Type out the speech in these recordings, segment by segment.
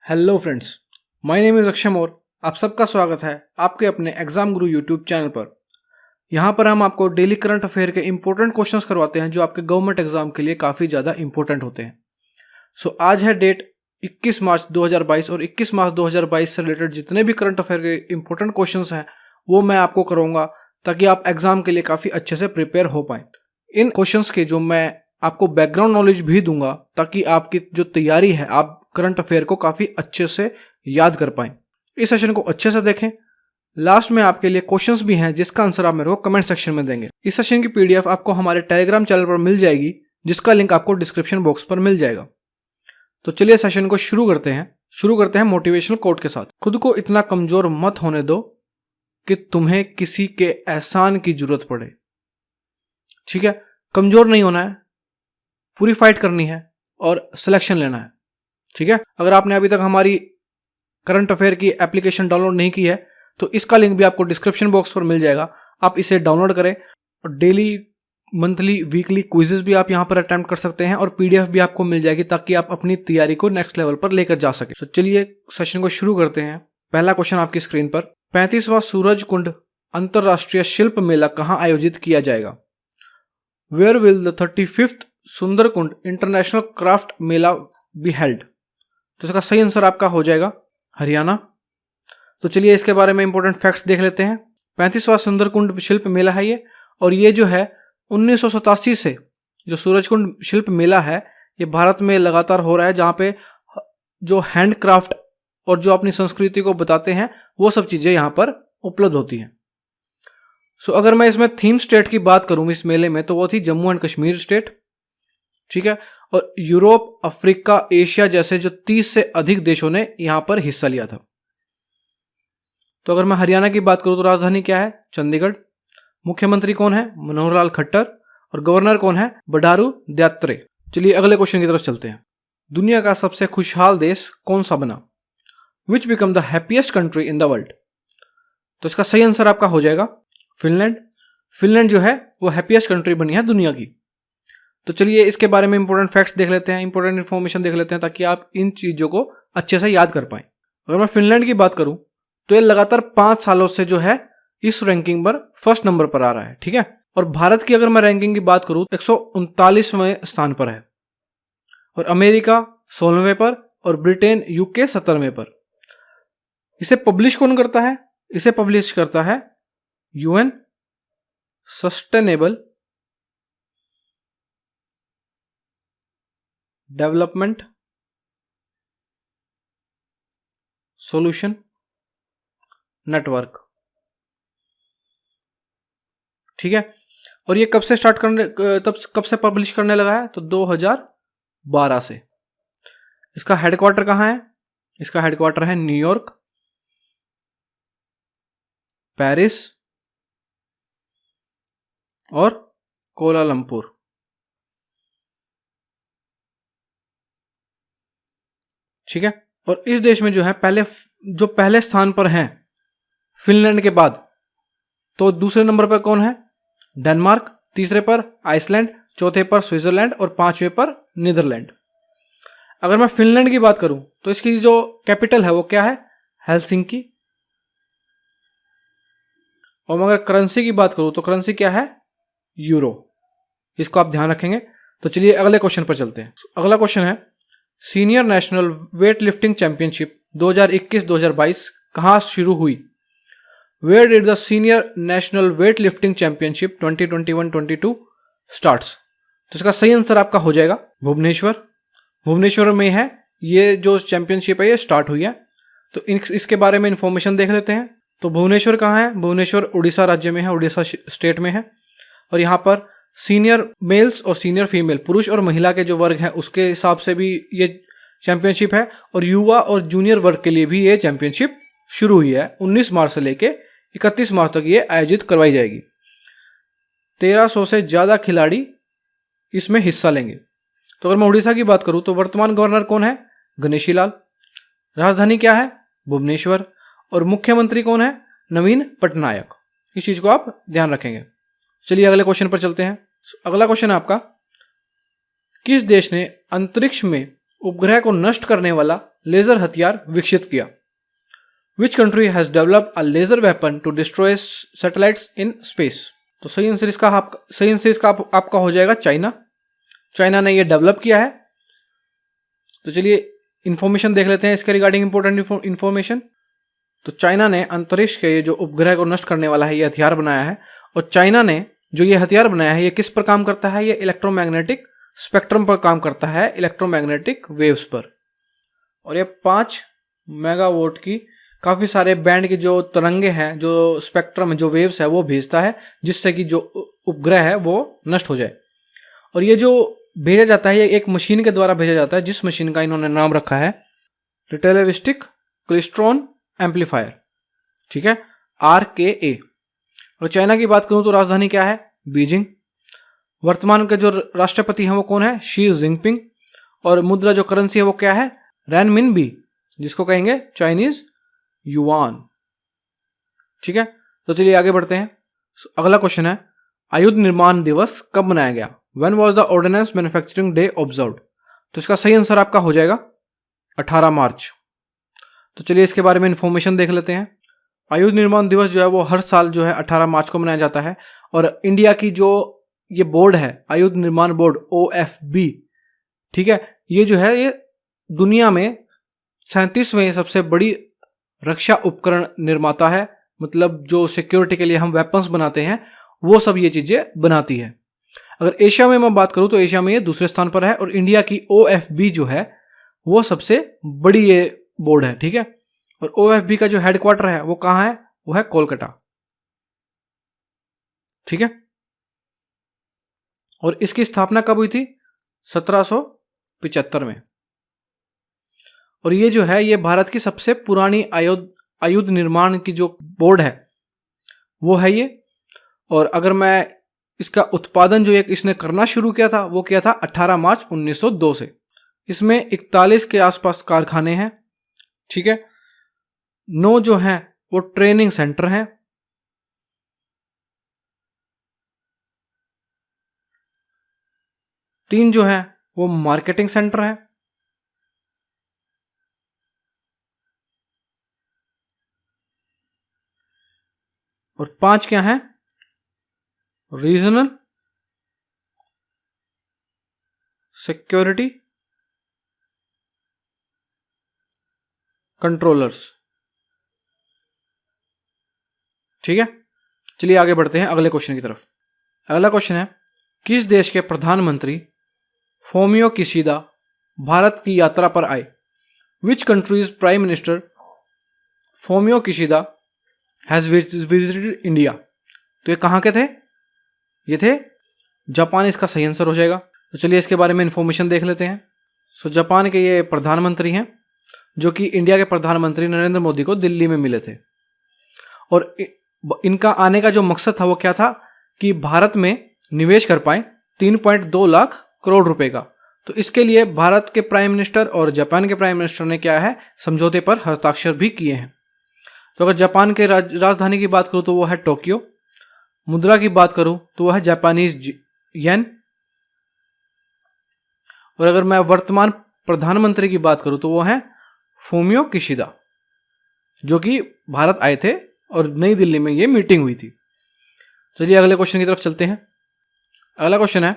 Hello friends, my name is Akshay Maurya. आप सबका स्वागत है आपके अपने एग्जाम गुरु यूट्यूब चैनल पर। यहाँ पर हम आपको डेली करंट अफेयर के इंपॉर्टेंट क्वेश्चंस करवाते हैं जो आपके गवर्नमेंट एग्जाम के लिए काफ़ी ज़्यादा इंपॉर्टेंट होते हैं। सो आज है डेट 21 मार्च 2022 और 21 मार्च 2022 से रिलेटेड जितने भी करंट अफेयर के इंपॉर्टेंट क्वेश्चंस हैं वो मैं आपको कराऊंगा ताकि आप एग्जाम के लिए काफ़ी अच्छे से प्रिपेयर हो पाएँ। इन क्वेश्चंस के जो मैं आपको बैकग्राउंड नॉलेज भी दूंगा ताकि आपकी जो तैयारी है आप करंट अफेयर को काफ़ी अच्छे से याद कर पाएं। इस सेशन को अच्छे से देखें। लास्ट में आपके लिए क्वेश्चंस भी हैं जिसका आंसर आप मेरे को कमेंट सेक्शन में देंगे। इस सेशन की पीडीएफ आपको हमारे टेलीग्राम चैनल पर मिल जाएगी जिसका लिंक आपको डिस्क्रिप्शन बॉक्स पर मिल जाएगा। तो चलिए सेशन को शुरू करते हैं मोटिवेशनल कोट के साथ। खुद को इतना कमजोर मत होने दो कि तुम्हें किसी के एहसान की जरूरत पड़े। ठीक है, कमजोर नहीं होना है, पूरी फाइट करनी है और सिलेक्शन लेना है। ठीक है, अगर आपने अभी तक हमारी करंट अफेयर की एप्लीकेशन डाउनलोड नहीं की है तो इसका लिंक भी आपको डिस्क्रिप्शन बॉक्स पर मिल जाएगा। आप इसे डाउनलोड करें और डेली, मंथली, वीकली क्विजेस भी आप यहां पर अटेम्प्ट कर सकते हैं और पीडीएफ भी आपको मिल जाएगी ताकि आप अपनी तैयारी को नेक्स्ट लेवल पर लेकर जा सके। तो चलिए सेशन को शुरू करते हैं। पहला क्वेश्चन आपकी स्क्रीन पर, 35वां सूरज कुंड अंतरराष्ट्रीय शिल्प मेला कहां आयोजित किया जाएगा? Where will the 35th Sundarkund international craft mela be held? तो इसका सही आंसर आपका हो जाएगा हरियाणा। तो चलिए इसके बारे में इंपॉर्टेंट फैक्ट्स देख लेते हैं। 35वां सुंदरकुंड शिल्प मेला है ये, और ये जो है 1987 से जो सूरजकुंड शिल्प मेला है ये भारत में लगातार हो रहा है, जहाँ पे जो हैंडक्राफ्ट और जो अपनी संस्कृति को बताते हैं वो सब चीज़ें यहाँ पर उपलब्ध होती हैं। सो अगर मैं इसमें थीम स्टेट की बात करूँ इस मेले में तो वो थी जम्मू एंड कश्मीर स्टेट। ठीक है, और यूरोप, अफ्रीका, एशिया जैसे जो 30 से अधिक देशों ने यहां पर हिस्सा लिया था। तो अगर मैं हरियाणा की बात करूं तो राजधानी क्या है? चंडीगढ़। मुख्यमंत्री कौन है? मनोहर लाल खट्टर। और गवर्नर कौन है? बंडारू दत्तात्रेय। चलिए अगले क्वेश्चन की तरफ चलते हैं। दुनिया का सबसे खुशहाल देश कौन सा बना? विच become the happiest country in the world? तो इसका सही आंसर आपका हो जाएगा फिनलैंड। फिनलैंड जो है वो हैप्पीएस्ट कंट्री बनी है दुनिया की। तो चलिए इसके बारे में इंपॉर्टेंट फैक्ट्स देख लेते हैं, इंपॉर्टेंट इन्फॉर्मेशन देख लेते हैं ताकि आप इन चीज़ों को अच्छे से याद कर पाएं। अगर मैं फिनलैंड की बात करूं तो ये लगातार 5 सालों से जो है इस रैंकिंग पर फर्स्ट नंबर पर आ रहा है। ठीक है, और भारत की अगर मैं रैंकिंग की बात करूं 139वें स्थान पर है, और अमेरिका 16वें पर और ब्रिटेन यूके 17वें पर। इसे पब्लिश कौन करता है? इसे पब्लिश करता है UN sustainable development solution network. ठीक है, और ये कब से कब से पब्लिश करने लगा है? तो 2012 से। इसका हेडक्वार्टर कहाँ है? इसका हेडक्वार्टर है न्यूयॉर्क, पेरिस और कोलालंपुर। ठीक है, और इस देश में जो है पहले स्थान पर हैं फिनलैंड के बाद, तो दूसरे नंबर पर कौन है? डेनमार्क, तीसरे पर आइसलैंड, चौथे पर स्विट्जरलैंड और 5वें पर नीदरलैंड। अगर मैं फिनलैंड की बात करूं तो इसकी जो कैपिटल है वो क्या है? हेलसिंकी। और अगर करेंसी की बात करूं तो करेंसी क्या है? यूरो। इसको आप ध्यान रखेंगे। तो चलिए अगले क्वेश्चन पर चलते हैं। अगला क्वेश्चन है, senior national weight lifting championship 2021-2022 कहां शुरू हुई? Where did the senior national weight lifting championship 2021-22 starts? तो इसका सही आंसर आपका हो जाएगा भुवनेश्वर। भुवनेश्वर में है ये जो चैंपियनशिप है ये स्टार्ट हुई है। तो इसके बारे में इंफॉर्मेशन देख लेते हैं। तो भुवनेश्वर कहाँ है? भुवनेश्वर उड़ीसा राज्य में है, उड़ीसा स्टेट में है। और यहाँ पर सीनियर मेल्स और सीनियर फीमेल, पुरुष और महिला के जो वर्ग हैं उसके हिसाब से भी ये चैंपियनशिप है, और युवा और जूनियर वर्ग के लिए भी ये चैंपियनशिप शुरू हुई है। 19 मार्च से लेके 31 मार्च तक ये आयोजित करवाई जाएगी। 1300 से ज़्यादा खिलाड़ी इसमें हिस्सा लेंगे। तो अगर मैं उड़ीसा की बात करूँ तो वर्तमान गवर्नर कौन है? गणेशी लाल। राजधानी क्या है? भुवनेश्वर। और मुख्यमंत्री कौन है? नवीन पटनायक। इस चीज़ को आप ध्यान रखेंगे। चलिए अगले क्वेश्चन पर चलते हैं। अगला क्वेश्चन है आपका, किस देश ने अंतरिक्ष में उपग्रह को नष्ट करने वाला लेजर हथियार विकसित किया? Which country has developed a laser weapon to destroy satellites in space? तो सही आंसर इसका आपका हो जाएगा चाइना। चाइना ने ये डेवलप किया है। तो चलिए इंफॉर्मेशन देख लेते हैं इसके रिगार्डिंग इंपॉर्टेंट इंफॉर्मेशन। तो चाइना ने अंतरिक्ष के ये जो उपग्रह को नष्ट करने वाला है ये हथियार बनाया है। और चाइना ने जो ये हथियार बनाया है ये किस पर काम करता है? ये इलेक्ट्रोमैग्नेटिक स्पेक्ट्रम पर काम करता है, इलेक्ट्रोमैग्नेटिक वेव्स पर। और ये 5 मेगावाट की काफी सारे बैंड की जो तरंगे हैं, जो स्पेक्ट्रम जो वेव्स है वो भेजता है, जिससे कि जो उपग्रह है वो नष्ट हो जाए। और ये जो भेजा जाता है ये एक मशीन के द्वारा भेजा जाता है, जिस मशीन का इन्होंने नाम रखा है रिटेलेविस्टिक क्लिस्ट्रॉन एम्पलीफायर। ठीक है, RKA। और चाइना की बात करूं तो राजधानी क्या है? बीजिंग। वर्तमान के जो राष्ट्रपति हैं वो कौन है? Xi Jinping. और मुद्रा जो करेंसी है वो क्या है? रेनमिनबी, जिसको कहेंगे चाइनीज युआन। ठीक है, तो चलिए आगे बढ़ते हैं। अगला क्वेश्चन है, आयुध निर्माण दिवस कब मनाया गया? When was the Ordnance Manufacturing Day observed? तो इसका सही आंसर आपका हो जाएगा 18 मार्च। तो चलिए इसके बारे में इंफॉर्मेशन देख लेते हैं। आयुध निर्माण दिवस जो है वो हर साल जो है 18 मार्च को मनाया जाता है। और इंडिया की जो ये बोर्ड है, आयुध निर्माण बोर्ड OFB, ठीक है, ये जो है ये दुनिया में 37वें सबसे बड़ी रक्षा उपकरण निर्माता है। मतलब जो सिक्योरिटी के लिए हम वेपन्स बनाते हैं वो सब ये चीजें बनाती है। अगर एशिया में मैं बात करूं तो एशिया में ये दूसरे स्थान पर है। और इंडिया की OFB जो है वो सबसे बड़ी ये बोर्ड है। ठीक है, और OFB का जो हेडक्वार्टर है वो कहां है? वो है कोलकाता। ठीक है, और इसकी स्थापना कब हुई थी? 1775 में। और ये जो है ये भारत की सबसे पुरानी आयुध निर्माण की जो बोर्ड है वो है ये। और अगर मैं इसका उत्पादन जो एक इसने करना शुरू किया था वो किया था 18 मार्च 1902 से। इसमें 41 के आसपास कारखाने हैं। ठीक है, 9 जो हैं वो ट्रेनिंग सेंटर हैं। 3 जो हैं वो मार्केटिंग सेंटर हैं। और 5 क्या हैं? Regional security controllers. ठीक है, चलिए आगे बढ़ते हैं अगले क्वेश्चन की तरफ। अगला क्वेश्चन है, किस देश के प्रधानमंत्री फोमियो किशिदा भारत की यात्रा पर आए? Which countries prime minister Fumio Kishida has visited India? तो ये कहां के थे? ये थे जापान। इसका सही आंसर हो जाएगा। तो चलिए इसके बारे में इंफॉर्मेशन देख लेते हैं। सो जापान के ये प्रधानमंत्री हैं जो कि इंडिया के प्रधानमंत्री नरेंद्र मोदी को दिल्ली में मिले थे। और इनका आने का जो मकसद था वो क्या था कि भारत में निवेश कर पाए 3.2 लाख करोड़ रुपए का। तो इसके लिए भारत के प्राइम मिनिस्टर और जापान के प्राइम मिनिस्टर ने क्या है, समझौते पर हस्ताक्षर भी किए हैं। तो अगर जापान के राजधानी की बात करूं तो वो है टोक्यो। मुद्रा की बात करूं तो वो है जापानीज येन। और अगर मैं वर्तमान प्रधानमंत्री की बात करूं तो वो है फोमियो किशिदा, जो कि भारत आए थे और नई दिल्ली में ये मीटिंग हुई थी। चलिए अगले क्वेश्चन की तरफ चलते हैं। अगला क्वेश्चन है,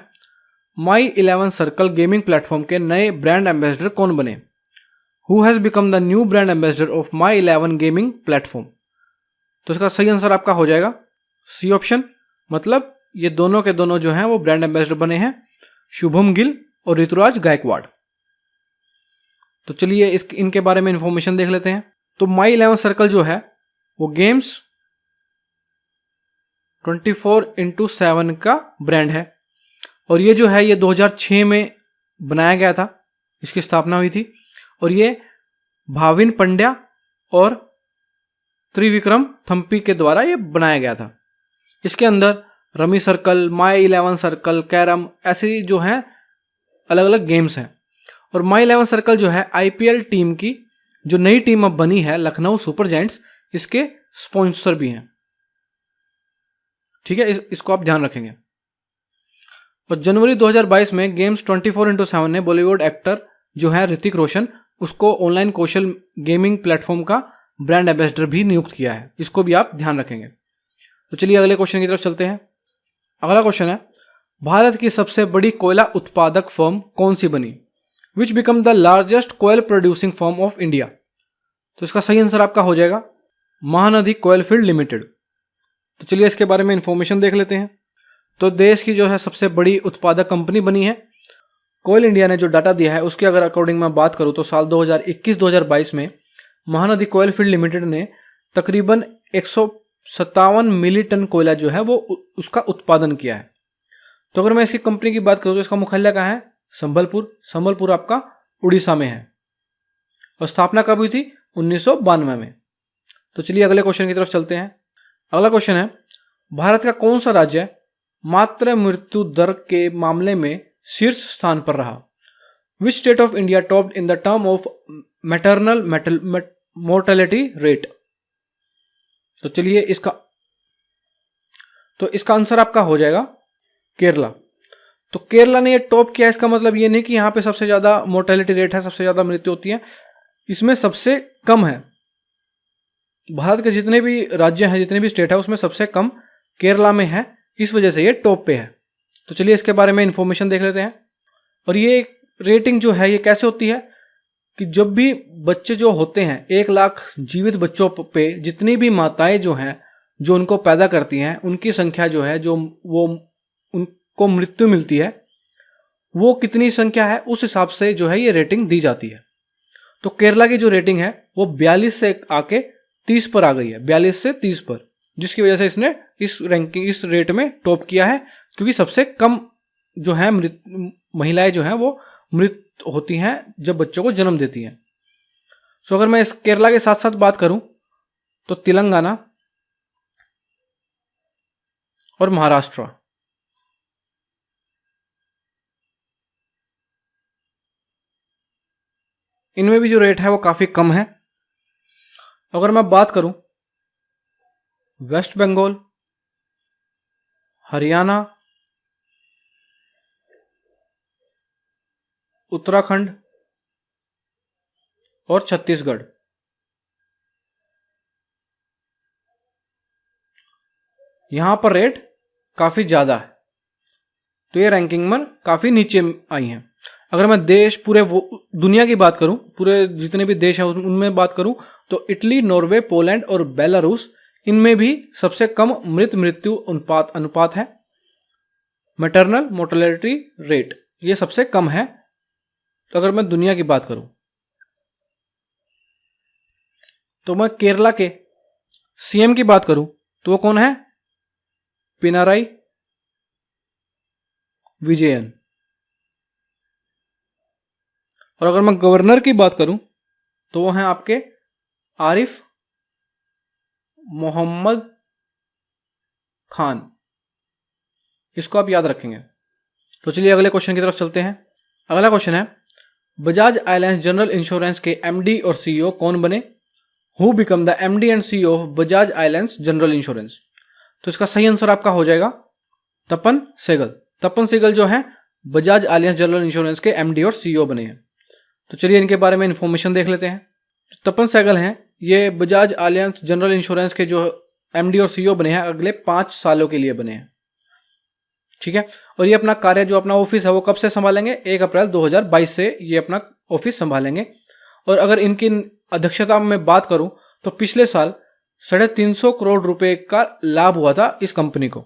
माई 11 सर्कल गेमिंग प्लेटफॉर्म के नए ब्रांड एम्बेसडर कौन बने? Who has become the new brand ambassador of my 11 gaming platform? तो इसका सही आंसर आपका हो जाएगा सी ऑप्शन। मतलब ये दोनों के दोनों जो हैं वो ब्रांड एम्बेसडर बने हैं, शुभम गिल और ऋतुराज गायकवाड़। तो चलिए इनके बारे में इंफॉर्मेशन देख लेते हैं। तो माई 11 सर्कल जो है वो गेम्स 24/7 का ब्रांड है। और ये जो है ये 2006 में बनाया गया था, इसकी स्थापना हुई थी। और ये भाविन पंड्या और त्रिविक्रम थम्पी के द्वारा ये बनाया गया था। इसके अंदर रमी सर्कल, माई 11 सर्कल, कैरम ऐसे जो हैं अलग अलग गेम्स हैं। और माई 11 सर्कल जो है IPL टीम की जो नई टीम अब बनी है लखनऊ सुपर जायंट्स, इसके स्पॉन्सर भी हैं। ठीक है, इसको आप ध्यान रखेंगे। और जनवरी 2022 में गेम्स 24/7 ने बॉलीवुड एक्टर जो है ऋतिक रोशन, उसको ऑनलाइन कौशल गेमिंग प्लेटफॉर्म का ब्रांड एम्बेसडर भी नियुक्त किया है। इसको भी आप ध्यान रखेंगे। तो चलिए अगले क्वेश्चन की तरफ चलते हैं। अगला क्वेश्चन है, भारत की सबसे बड़ी कोयला उत्पादक फर्म कौन सी बनी? Which become the largest coal producing firm of India? तो इसका सही आंसर आपका हो जाएगा महानदी कोयल फील्ड लिमिटेड। तो चलिए इसके बारे में इंफॉर्मेशन देख लेते हैं। तो देश की जो है सबसे बड़ी उत्पादक कंपनी बनी है। कोयल इंडिया ने जो डाटा दिया है उसके अगर अकॉर्डिंग मैं बात करूं तो साल 2021-2022 में महानदी कोयल फील्ड लिमिटेड ने तकरीबन 157 मिली टन कोयला जो है वो उसका उत्पादन किया है। तो अगर मैं इसकी कंपनी की बात करूं तो इसका मुख्यालय कहाँ है? संबलपुर। संबलपुर आपका उड़ीसा में है और स्थापना कब हुई थी? 1992 में। तो चलिए अगले क्वेश्चन की तरफ चलते हैं। अगला क्वेश्चन है, भारत का कौन सा राज्य मातृ मृत्यु दर के मामले में शीर्ष स्थान पर रहा? Which state of India topped in the term of maternal mortality rate? तो चलिए इसका आंसर आपका हो जाएगा केरला। तो केरला ने ये टॉप किया, इसका मतलब ये नहीं कि यहां पे सबसे ज्यादा मोर्टेलिटी रेट है, सबसे ज्यादा मृत्यु होती है। इसमें सबसे कम है। भारत के जितने भी राज्य हैं, जितने भी स्टेट है, उसमें सबसे कम केरला में है, इस वजह से ये टॉप पे है। तो चलिए इसके बारे में इंफॉर्मेशन देख लेते हैं। और ये रेटिंग जो है ये कैसे होती है कि जब भी बच्चे जो होते हैं, 1 लाख जीवित बच्चों पे जितनी भी माताएं जो हैं जो उनको पैदा करती हैं, उनकी संख्या जो है जो वो उनको मृत्यु मिलती है, वो कितनी संख्या है उस हिसाब से जो है ये रेटिंग दी जाती है। तो केरला की जो रेटिंग है वो 42 से आके 30 पर आ गई है, 42 से 30 पर, जिसकी वजह से इसने इस रेट में टॉप किया है, क्योंकि सबसे कम जो है महिलाएं जो हैं वो मृत होती हैं जब बच्चों को जन्म देती हैं। सो अगर मैं इस केरला के साथ साथ बात करूं तो तेलंगाना और महाराष्ट्र, इनमें भी जो रेट है वो काफी कम है। अगर मैं बात करूं वेस्ट बंगाल, हरियाणा, उत्तराखंड और छत्तीसगढ़, यहां पर रेट काफी ज्यादा है। तो ये रैंकिंग में काफी नीचे आई हैं। अगर मैं पूरे दुनिया की बात करूं, पूरे जितने भी देश हैं उनमें बात करूं तो इटली, नॉर्वे, पोलैंड और बेलारूस, इनमें भी सबसे कम मृत्यु अनुपात है। मैटरनल मोर्टेलिटी रेट ये सबसे कम है। तो अगर मैं दुनिया की बात करूं तो मैं केरला के सीएम की बात करूं तो वो कौन है? पिनाराई विजयन। और अगर मैं गवर्नर की बात करूं तो वो हैं आपके आरिफ मोहम्मद खान। इसको आप याद रखेंगे। तो चलिए अगले क्वेश्चन की तरफ चलते हैं। अगला क्वेश्चन है, बजाज आइलैंड्स जनरल इंश्योरेंस के एमडी और सीईओ कौन बने? Who become the MD and CEO of Bajaj islands general insurance? तो इसका सही आंसर आपका हो जाएगा तपन सहगल। तपन सहगल जो है बजाज आलियांज जनरल इंश्योरेंस के एमडी और सीईओ बने हैं। तो चलिए इनके बारे में इंफॉर्मेशन देख लेते हैं। तपन सहगल हैं, ये बजाज आलियांज जनरल इंश्योरेंस के जो एमडी और सीईओ बने हैं अगले 5 सालों के लिए बने हैं। ठीक है। और ये अपना कार्य जो अपना ऑफिस है वो कब से संभालेंगे? 1 अप्रैल 2022 से ये अपना ऑफिस संभालेंगे। और अगर इनकी अध्यक्षता में बात करूं तो पिछले साल 350 करोड़ रुपए का लाभ हुआ था इस कंपनी को।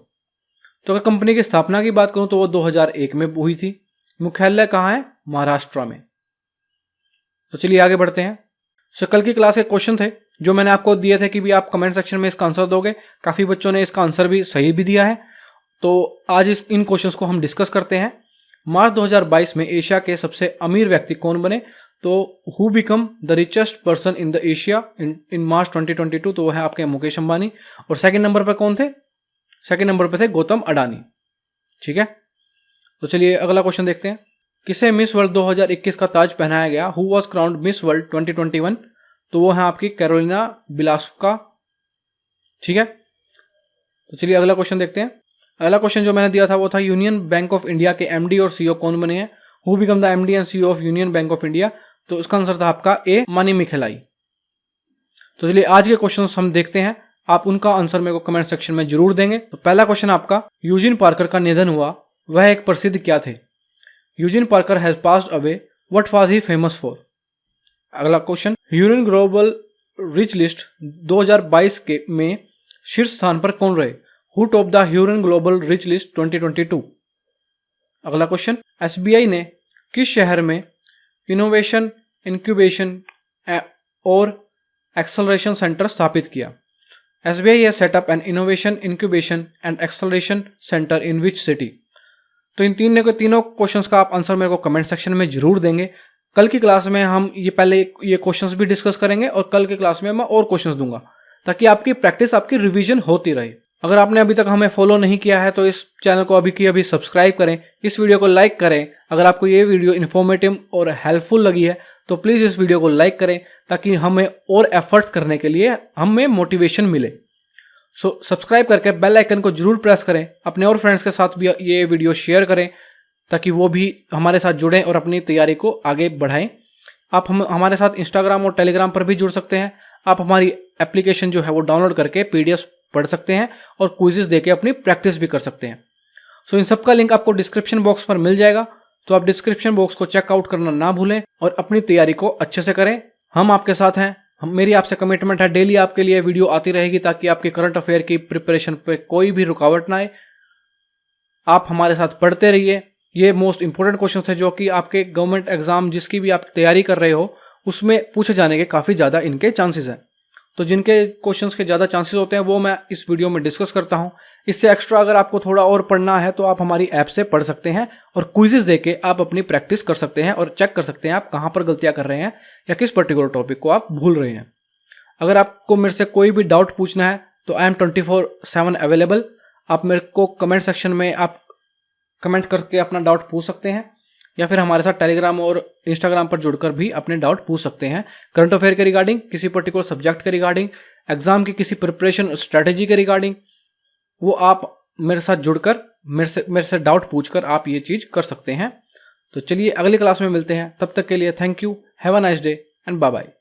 तो अगर कंपनी की स्थापना की बात करूं तो वो 2001 में हुई थी। मुख्यालय कहाँ है? महाराष्ट्र में। तो चलिए आगे बढ़ते हैं। कल की क्लास के क्वेश्चन थे जो मैंने आपको दिए थे कि भी आप कमेंट सेक्शन में इसका आंसर दोगे। काफी बच्चों ने इसका आंसर भी सही भी दिया है। तो आज इन क्वेश्चंस को हम डिस्कस करते हैं। मार्च 2022 में एशिया के सबसे अमीर व्यक्ति कौन बने? तो who become the richest person in the Asia in March 2022? तो वो है आपके मुकेश अंबानी। और सेकंड नंबर पर कौन थे? सेकंड नंबर पर थे गौतम अडानी। ठीक है। तो चलिए अगला क्वेश्चन देखते हैं। किसे मिस वर्ल्ड 2021 का ताज पहनाया गया? Who was crowned miss world 2021? तो वो है आपकी कैरोलिना बिलास्का। ठीक है। तो चलिए अगला क्वेश्चन देखते हैं। अगला क्वेश्चन जो मैंने दिया था वो था यूनियन बैंक ऑफ इंडिया के एमडी और सीईओ कौन बने हैं? Who become the MD and CEO of union bank of India? तो इसका आंसर था आपका ए, मानी मिखेलाई। तो चलिए आज के क्वेश्चन हम देखते हैं, आप उनका आंसर मेरे को कमेंट सेक्शन में जरूर देंगे। तो पहला क्वेश्चन आपका, यूजिन पार्कर का निधन हुआ, वह एक प्रसिद्ध क्या थे? Eugene Parker has passed away, what was he famous for? अगला question, Hurun Global Rich List 2022 के में शीर्ष स्थान पर कौन रहे? Who top the Hurun Global Rich List 2022? अगला क्वेश्चन, एसबीआई ने किस शहर में इनोवेशन, इंक्यूबेशन और एक्सेलरेशन सेंटर स्थापित किया? SBI has set up an innovation, incubation and acceleration center in which city? तो इन तीनों क्वेश्चंस का आप आंसर मेरे को कमेंट सेक्शन में जरूर देंगे। कल की क्लास में हम पहले ये क्वेश्चंस भी डिस्कस करेंगे और कल की क्लास में मैं और क्वेश्चंस दूंगा ताकि आपकी प्रैक्टिस, आपकी रिवीजन होती रहे। अगर आपने अभी तक हमें फॉलो नहीं किया है तो इस चैनल को अभी सब्सक्राइब करें, इस वीडियो को लाइक करें। अगर आपको ये वीडियो इन्फॉर्मेटिव और हेल्पफुल लगी है तो प्लीज़ इस वीडियो को लाइक करें ताकि हमें और एफर्ट्स करने के लिए हमें मोटिवेशन मिले। सो सब्सक्राइब करके बेल आइकन को जरूर प्रेस करें, अपने और फ्रेंड्स के साथ भी ये वीडियो शेयर करें ताकि वो भी हमारे साथ जुड़ें और अपनी तैयारी को आगे बढ़ाएं। आप हमारे साथ इंस्टाग्राम और टेलीग्राम पर भी जुड़ सकते हैं। आप हमारी एप्लीकेशन जो है वो डाउनलोड करके पीडीएफ पढ़ सकते हैं और क्विज़ेस देके अपनी प्रैक्टिस भी कर सकते हैं। सो इन सब का लिंक आपको डिस्क्रिप्शन बॉक्स पर मिल जाएगा, तो आप डिस्क्रिप्शन बॉक्स को चेकआउट करना ना भूलें और अपनी तैयारी को अच्छे से करें। हम आपके साथ हैं, मेरी आपसे कमिटमेंट है, डेली आपके लिए वीडियो आती रहेगी ताकि आपके करंट अफेयर की प्रिपरेशन पे कोई भी रुकावट ना आए। आप हमारे साथ पढ़ते रहिए। ये मोस्ट इंपोर्टेंट क्वेश्चन है जो कि आपके गवर्नमेंट एग्जाम जिसकी भी आप तैयारी कर रहे हो उसमें पूछे जाने के काफ़ी ज़्यादा इनके चांसेस हैं। तो जिनके क्वेश्चंस के ज़्यादा चांसेस होते हैं वो मैं इस वीडियो में डिस्कस करता हूँ। इससे एक्स्ट्रा अगर आपको थोड़ा और पढ़ना है तो आप हमारी ऐप से पढ़ सकते हैं और क्विजेस देके आप अपनी प्रैक्टिस कर सकते हैं और चेक कर सकते हैं आप कहाँ पर गलतियाँ कर रहे हैं या किस पर्टिकुलर टॉपिक को आप भूल रहे हैं। अगर आपको मेरे से कोई भी डाउट पूछना है तो आई एम 24/7 अवेलेबल। आप मेरे को कमेंट सेक्शन में आप कमेंट करके अपना डाउट पूछ सकते हैं या फिर हमारे साथ टेलीग्राम और इंस्टाग्राम पर जुड़कर भी अपने डाउट पूछ सकते हैं। करंट अफेयर के रिगार्डिंग, किसी पर्टिकुलर सब्जेक्ट के रिगार्डिंग, एग्जाम की किसी प्रिपरेशन स्ट्रैटेजी के रिगार्डिंग, वो आप मेरे साथ जुड़कर मेरे से डाउट पूछकर आप ये चीज़ कर सकते हैं। तो चलिए अगली क्लास में मिलते हैं, तब तक के लिए thank you, have a nice day and bye bye.